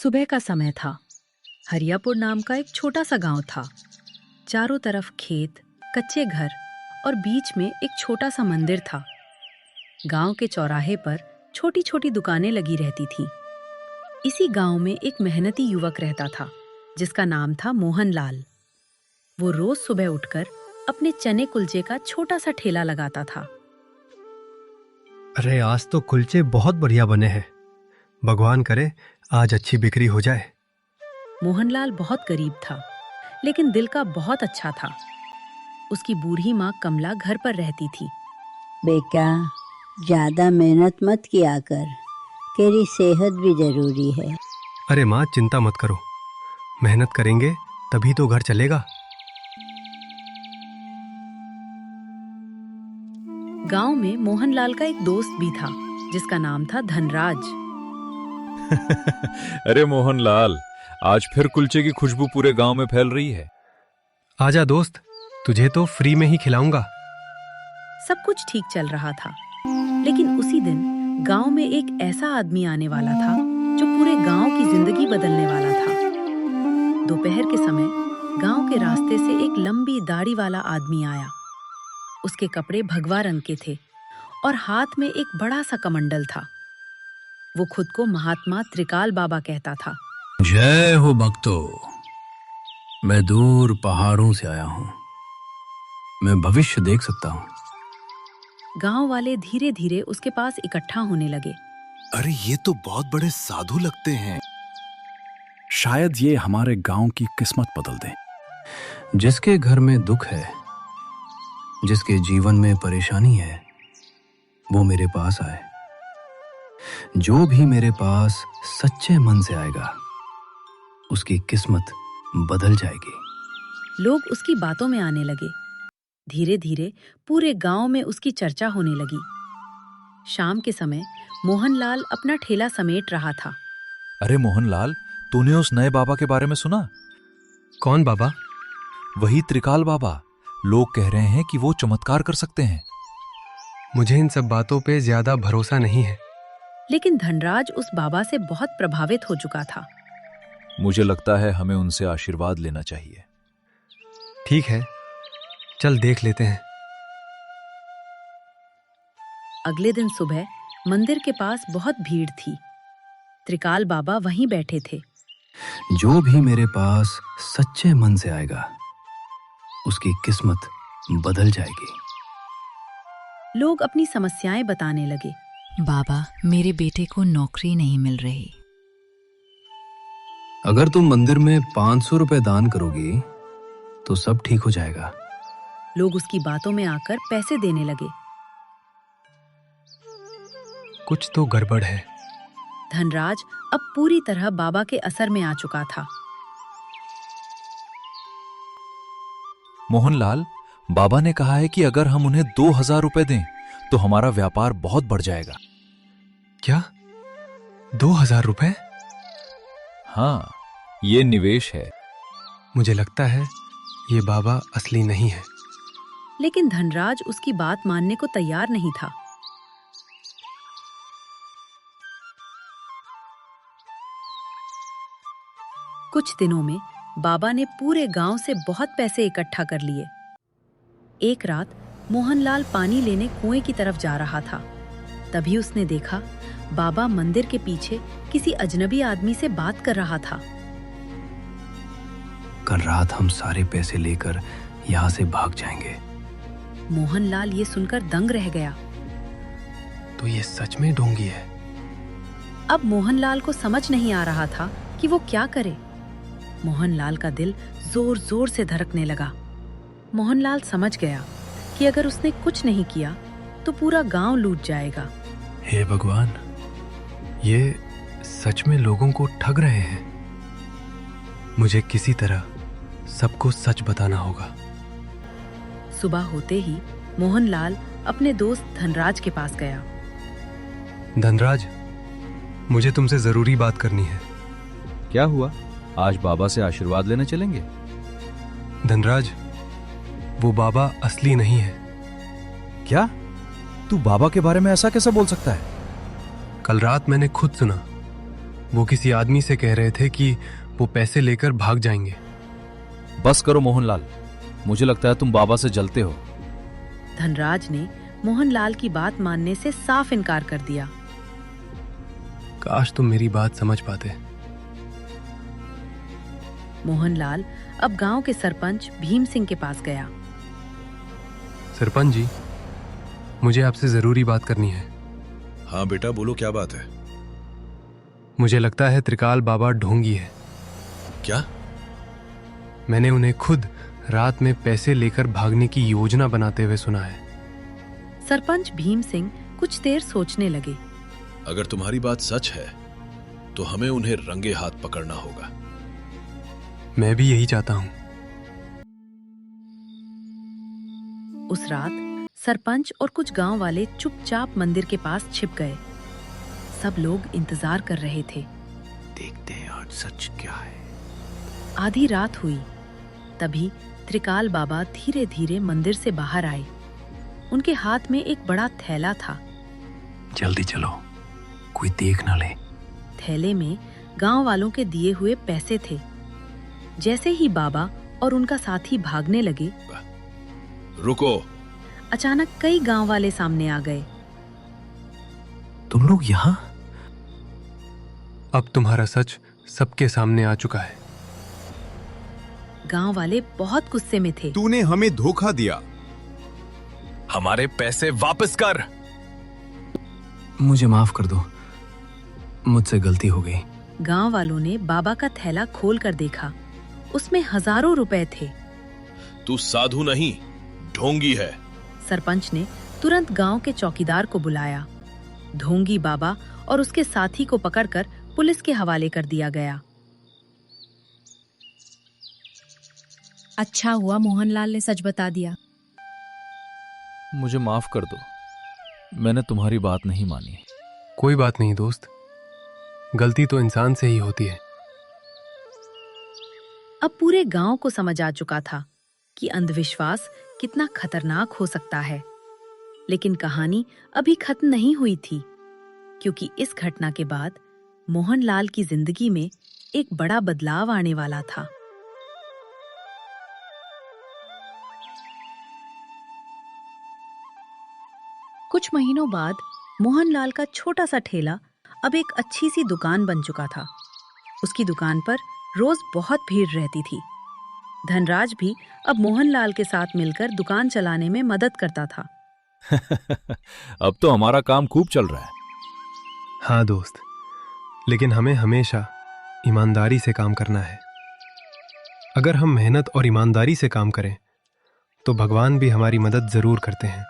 सुबह का समय था। हरियापुर नाम का एक छोटा सा गांव था। चारों तरफ खेत, कच्चे घर और बीच में एक छोटा सा मंदिर था। गांव के चौराहे पर छोटी छोटी दुकानें लगी रहती थीं। इसी गांव में एक मेहनती युवक रहता था जिसका नाम था मोहनलाल। वो रोज सुबह उठकर अपने चने कुलचे का छोटा सा ठेला लगाता था। अरे आज तो कुलचे बहुत बढ़िया बने हैं। भगवान करे आज अच्छी बिक्री हो जाए। मोहनलाल बहुत गरीब था, लेकिन दिल का बहुत अच्छा था। उसकी बूढ़ी माँ कमला घर पर रहती थी। बेटा, ज्यादा मेहनत मत किया कर, तेरी सेहत भी जरूरी है। अरे माँ चिंता मत करो, मेहनत करेंगे तभी तो घर चलेगा। गांव में मोहनलाल का एक दोस्त भी था जिसका नाम था धनराज। अरे मोहनलाल, आज फिर कुलचे की खुशबू पूरे गांव में फैल रही है। आजा दोस्त, तुझे तो फ्री में ही खिलाऊंगा। सब कुछ ठीक चल रहा था, लेकिन उसी दिन गांव में एक ऐसा आदमी आने वाला था जो पूरे गांव की जिंदगी बदलने वाला था। दोपहर के समय गांव के रास्ते से एक लंबी दाढ़ी वाला आदमी आया। उसके कपड़े भगवा रंग के थे और हाथ में एक बड़ा सा कमंडल था। वो खुद को महात्मा त्रिकाल बाबा कहता था। जय हो भक्तों, मैं दूर पहाड़ों से आया हूं, मैं भविष्य देख सकता हूं। गांव वाले धीरे धीरे उसके पास इकट्ठा होने लगे। अरे ये तो बहुत बड़े साधु लगते हैं। शायद ये हमारे गांव की किस्मत बदल दे। जिसके घर में दुख है, जिसके जीवन में परेशानी है, वो मेरे पास आए। जो भी मेरे पास सच्चे मन से आएगा, उसकी किस्मत बदल जाएगी। लोग उसकी बातों में आने लगे। धीरे धीरे पूरे गांव में उसकी चर्चा होने लगी। शाम के समय मोहनलाल अपना ठेला समेट रहा था। अरे मोहनलाल, तूने उस नए बाबा के बारे में सुना? कौन बाबा? वही त्रिकाल बाबा। लोग कह रहे हैं कि वो चमत्कार कर सकते हैं। मुझे इन सब बातों पे ज्यादा भरोसा नहीं है। लेकिन धनराज उस बाबा से बहुत प्रभावित हो चुका था। मुझे लगता है हमें उनसे आशीर्वाद लेना चाहिए। ठीक है, चल देख लेते हैं। अगले दिन सुबह मंदिर के पास बहुत भीड़ थी। त्रिकाल बाबा वहीं बैठे थे। जो भी मेरे पास सच्चे मन से आएगा, उसकी किस्मत बदल जाएगी। लोग अपनी समस्याएं बताने लगे। बाबा, मेरे बेटे को नौकरी नहीं मिल रही। अगर तुम मंदिर में 500 रुपए दान करोगी तो सब ठीक हो जाएगा। लोग उसकी बातों में आकर पैसे देने लगे। कुछ तो गड़बड़ है। धनराज अब पूरी तरह बाबा के असर में आ चुका था। मोहनलाल, बाबा ने कहा है कि अगर हम उन्हें 2000 रुपए दें तो हमारा व्यापार बहुत बढ़ जाएगा। क्या? 2000 रुपए? हाँ, ये निवेश है। मुझे लगता है ये बाबा असली नहीं है। लेकिन धनराज उसकी बात मानने को तैयार नहीं था। कुछ दिनों में बाबा ने पूरे गांव से बहुत पैसे इकट्ठा कर लिए। एक रात मोहनलाल पानी लेने कुएं की तरफ जा रहा था। तभी उसने देखा बाबा मंदिर के पीछे किसी अजनबी आदमी से बात कर रहा था। कल रात हम सारे पैसे लेकर यहाँ से भाग जाएंगे। मोहनलाल ये सुनकर दंग रह गया। तो ये सच में ढोंगी है। अब मोहनलाल को समझ नहीं आ रहा था कि वो क्या करे। मोहनलाल का दिल जोर जोर से धड़कने लगा। मोहनलाल समझ गया कि अगर उसने कुछ नहीं किया तो पूरा गांव लूट जाएगा। हे भगवान, ये सच में लोगों को ठग रहे हैं। मुझे किसी तरह सबको सच बताना होगा। सुबह होते ही मोहनलाल अपने दोस्त धनराज के पास गया। धनराज, मुझे तुमसे जरूरी बात करनी है। क्या हुआ? आज बाबा से आशीर्वाद लेने चलेंगे? धनराज, वो बाबा असली नहीं है। क्या? तू बाबा के बारे में ऐसा कैसे बोल सकता है? कल रात मैंने खुद सुना। वो किसी आदमी से कह रहे थे कि वो पैसे लेकर भाग जाएंगे। बस करो मोहनलाल, मुझे लगता है तुम बाबा से जलते हो। धनराज ने मोहनलाल की बात मानने से साफ इनकार कर दिया। काश तुम मेरी बात समझ पाते। मोहनलाल अब गांव के सरपंच भीम सिंह के पास गया। सरपंच जी, मुझे आपसे जरूरी बात करनी है। हाँ बेटा, बोलो क्या बात है। मुझे लगता है त्रिकाल बाबा ढोंगी है। क्या? मैंने उन्हें खुद रात में पैसे लेकर भागने की योजना बनाते हुए सुना है। सरपंच भीम सिंह कुछ देर सोचने लगे। अगर तुम्हारी बात सच है तो हमें उन्हें रंगे हाथ पकड़ना होगा। मैं भी यही चाहता हूं। उस रात सरपंच और कुछ गांव वाले चुपचाप मंदिर के पास छिप गए। सब लोग इंतजार कर रहे थे। देखते हैं आज सच क्या है। आधी रात हुई, तभी त्रिकाल बाबा धीरे धीरे मंदिर से बाहर आए। उनके हाथ में एक बड़ा थैला था। जल्दी चलो, कोई देख ना ले। थैले में गांव वालों के दिए हुए पैसे थे। जैसे ही बाबा और उनका साथी भागने लगे, रुको। अचानक कई गांव वाले सामने आ गए। तुम लोग यहाँ? अब तुम्हारा सच सबके सामने आ चुका है। गांव वाले बहुत गुस्से में थे। तूने हमें धोखा दिया। हमारे पैसे वापस कर। मुझे माफ कर दो, मुझसे गलती हो गई। गांव वालों ने बाबा का थैला खोल कर देखा। उसमें हजारों रुपए थे। तू साधु नहीं, ढोंगी है। सरपंच ने तुरंत गांव के चौकीदार को बुलाया। ढोंगी बाबा और उसके साथी को पकड़कर पुलिस के हवाले कर दिया गया। अच्छा हुआ मोहनलाल ने सच बता दिया। मुझे माफ कर दो, मैंने तुम्हारी बात नहीं मानी। कोई बात नहीं दोस्त, गलती तो इंसान से ही होती है। अब पूरे गांव को समझ आ चुका था कि अंधविश्वास कितना खतरनाक हो सकता है। लेकिन कहानी अभी खत्म नहीं हुई थी, क्योंकि इस घटना के बाद मोहनलाल की जिंदगी में एक बड़ा बदलाव आने वाला था। कुछ महीनों बाद मोहनलाल का छोटा सा ठेला अब एक अच्छी सी दुकान बन चुका था। उसकी दुकान पर रोज बहुत भीड़ रहती थी। धनराज भी अब मोहनलाल के साथ मिलकर दुकान चलाने में मदद करता था। अब तो हमारा काम खूब चल रहा है। हाँ दोस्त, लेकिन हमें हमेशा ईमानदारी से काम करना है। अगर हम मेहनत और ईमानदारी से काम करें तो भगवान भी हमारी मदद जरूर करते हैं।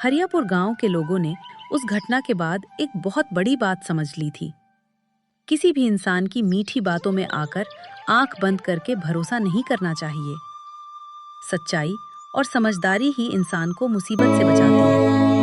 हरियापुर गांव के लोगों ने उस घटना के बाद एक बहुत बड़ी बात समझ ली थी। किसी भी इंसान की मीठी बातों में आकर आंख बंद करके भरोसा नहीं करना चाहिए। सच्चाई और समझदारी ही इंसान को मुसीबत से बचाती है।